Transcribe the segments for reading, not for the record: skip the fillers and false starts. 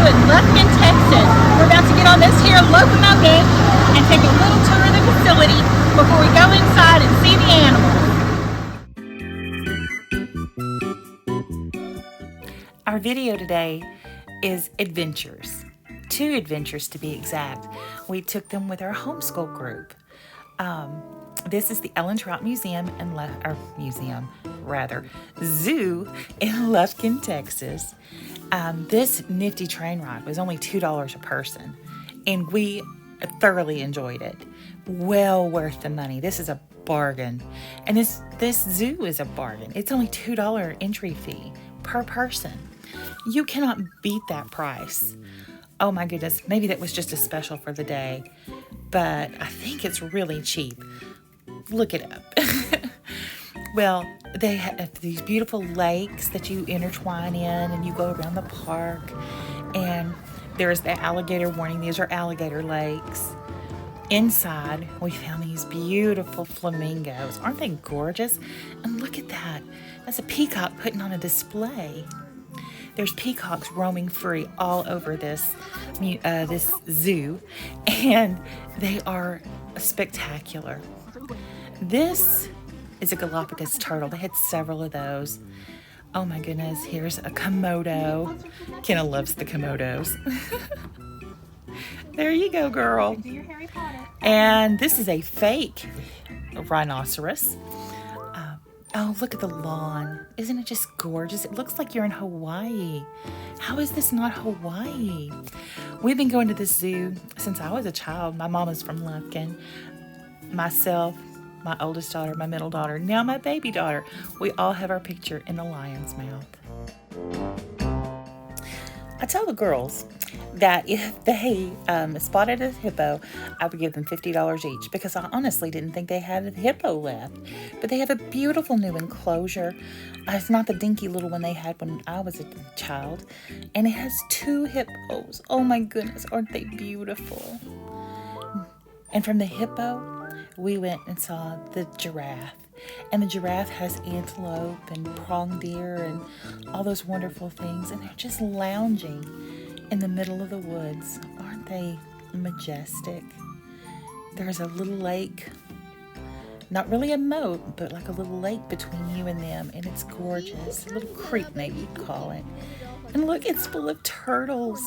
in Lufkin, Texas. We're about to get on this here locomotive and take a little tour of the facility before we go inside and see the animals. Our video today is adventures. 2 adventures to be exact. We took them with our homeschool group. This is the Trout Museum Zoo in Lufkin, Texas. This nifty train ride was only $2 a person, and we thoroughly enjoyed it. Well worth the money. This is a bargain, and this zoo is a bargain. It's only $2 entry fee per person. You cannot beat that price. Oh my goodness, maybe that was just a special for the day, but I think it's really cheap. Look it up. Well, they have these beautiful lakes that you intertwine in, and you go around the park, and there's the alligator warning. These are alligator lakes. Inside, we found these beautiful flamingos. Aren't they gorgeous? And look at that. That's a peacock putting on a display. There's peacocks roaming free all over this zoo, and they are spectacular. This is a Galapagos turtle. They had several of those. Oh my goodness, here's a Komodo. Kenna loves the Komodos. There you go, girl. And this is a fake rhinoceros. Oh, look at the lawn. Isn't it just gorgeous? It looks like you're in Hawaii. How is this not Hawaii? We've been going to this zoo since I was a child. My mom is from Lufkin. Myself, my oldest daughter, my middle daughter, now my baby daughter. We all have our picture in the lion's mouth. I tell the girls that if they spotted a hippo, I would give them $50 each, because I honestly didn't think they had a hippo left. But they have a beautiful new enclosure. It's not the dinky little one they had when I was a child. And it has 2 hippos. Oh my goodness, aren't they beautiful? And from the hippo, we went and saw the giraffe. And the giraffe has antelope and prong deer and all those wonderful things. And they're just lounging in the middle of the woods. Aren't they majestic? There's a little lake, not really a moat, but like a little lake between you and them. And it's gorgeous. A little creek, maybe you'd call it. And look, it's full of turtles.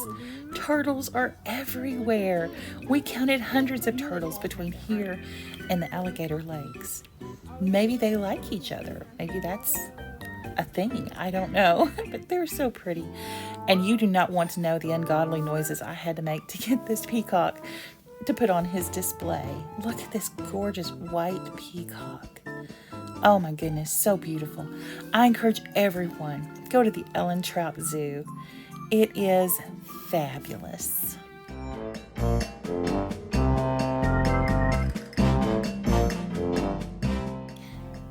Turtles are everywhere. We counted hundreds of turtles between here and the alligator lakes. Maybe they like each other. Maybe that's a thing. I don't know. But they're so pretty. And you do not want to know the ungodly noises I had to make to get this peacock to put on his display. Look at this gorgeous white peacock. Oh my goodness, so beautiful. I encourage everyone, go to the Trout Zoo. It is fabulous.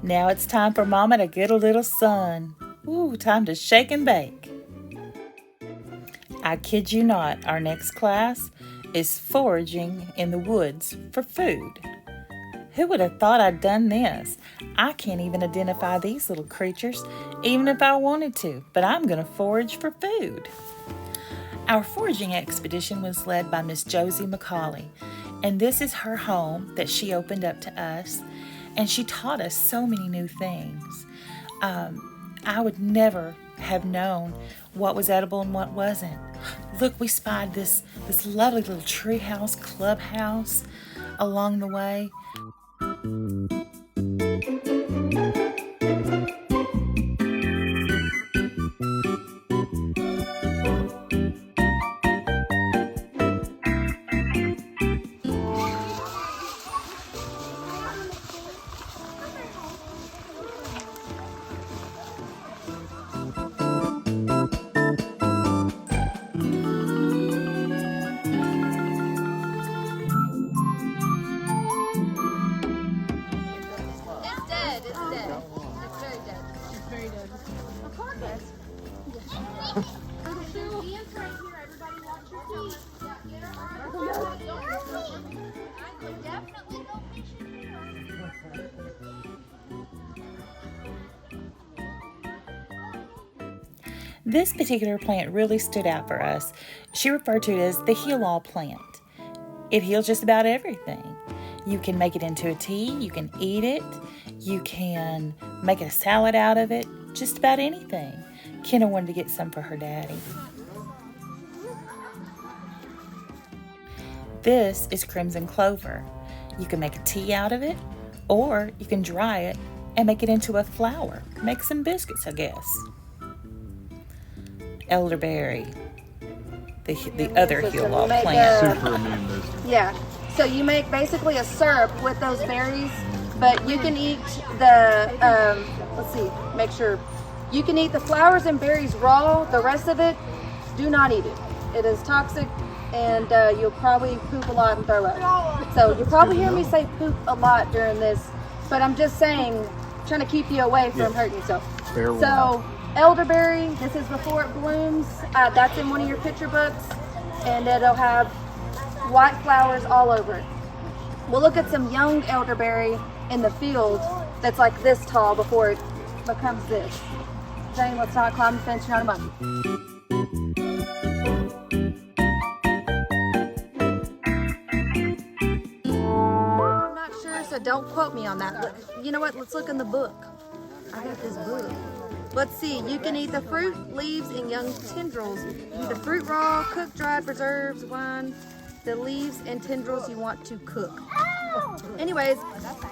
Now it's time for Mama to get a little sun. Ooh, time to shake and bake. I kid you not, our next class is foraging in the woods for food. Who would have thought I'd done this? I can't even identify these little creatures, even if I wanted to, but I'm going to forage for food. Our foraging expedition was led by Miss Josie McCauley, and this is her home that she opened up to us, and she taught us so many new things. I would never have known what was edible and what wasn't. Look, we spied this lovely little treehouse clubhouse along the way. This particular plant really stood out for us. She referred to it as the heal-all plant. It heals just about everything. You can make it into a tea, you can eat it, you can make a salad out of it, just about anything. Kenna wanted to get some for her daddy. This is crimson clover. You can make a tea out of it, or you can dry it and make it into a flour. Make some biscuits, I guess. Elderberry, the other heal-all plant. Super immune boosting. Yeah. So you make basically a syrup with those berries, but you can eat the, let's see, make sure. You can eat the flowers and berries raw. The rest of it, do not eat it. It is toxic, and you'll probably poop a lot and throw up. So you'll probably hear me say poop a lot during this, but I'm just saying, trying to keep you away from hurting yourself. So elderberry, this is before it blooms. That's in one of your picture books, and it'll have white flowers all over it. We'll look at some young elderberry in the field that's like this tall before it becomes this. Jane, let's not climb the fence, you're not a monkey. I'm not sure, so don't quote me on that. You know what? Let's look in the book. I got this book. Let's see. You can eat the fruit, leaves, and young tendrils. The fruit raw, cooked, dried, preserves, wine. The leaves and tendrils you want to cook. Anyways,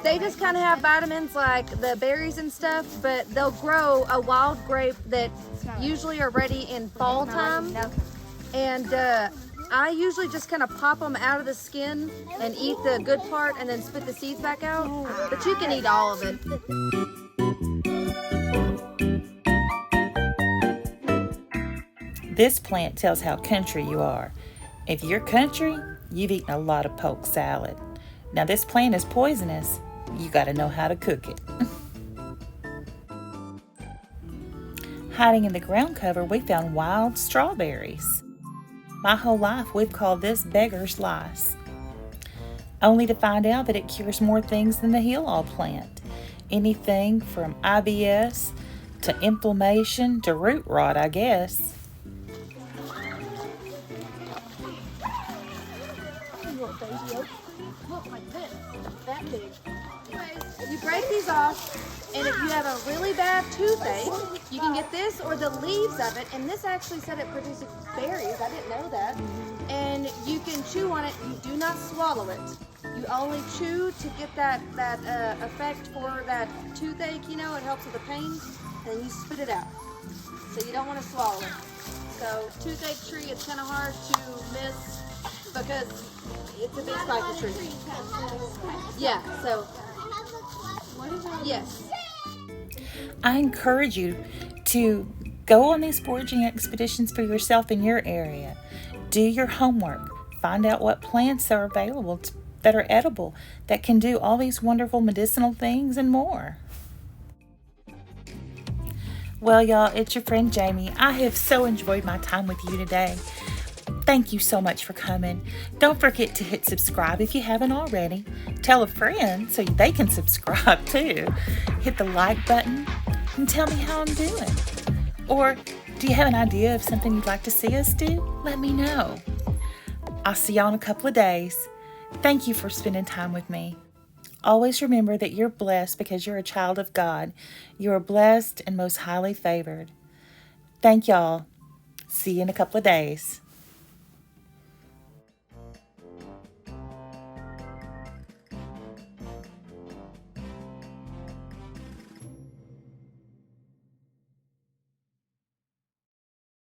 they just kind of have vitamins like the berries and stuff, but they'll grow a wild grape that usually are ready in fall time. And I usually just kind of pop them out of the skin and eat the good part and then spit the seeds back out. But you can eat all of it. This plant tells how country you are. If you're country, you've eaten a lot of poke salad. Now this plant is poisonous. You got to know how to cook it. Hiding in the ground cover, we found wild strawberries. My whole life, we've called this beggar's lice. Only to find out that it cures more things than the heal-all plant. Anything from IBS to inflammation to root rot, I guess. Look like this, that big. Anyways, you break these off, and if you have a really bad toothache, you can get this or the leaves of it. And this actually said it produces berries. I didn't know that. And you can chew on it. You do not swallow it. You only chew to get that effect for that toothache. You know, it helps with the pain, and then you spit it out. So you don't want to swallow it. So toothache tree, it's kind of hard to miss because it's a big spiky tree. Yeah, so, yes. I encourage you to go on these foraging expeditions for yourself in your area. Do your homework. Find out what plants are available that are edible, that can do all these wonderful medicinal things and more. Well, y'all, it's your friend Jamie. I have so enjoyed my time with you today. Thank you so much for coming. Don't forget to hit subscribe if you haven't already. Tell a friend so they can subscribe too. Hit the like button and tell me how I'm doing. Or do you have an idea of something you'd like to see us do? Let me know. I'll see y'all in a couple of days. Thank you for spending time with me. Always remember that you're blessed because you're a child of God. You are blessed and most highly favored. Thank y'all. See you in a couple of days.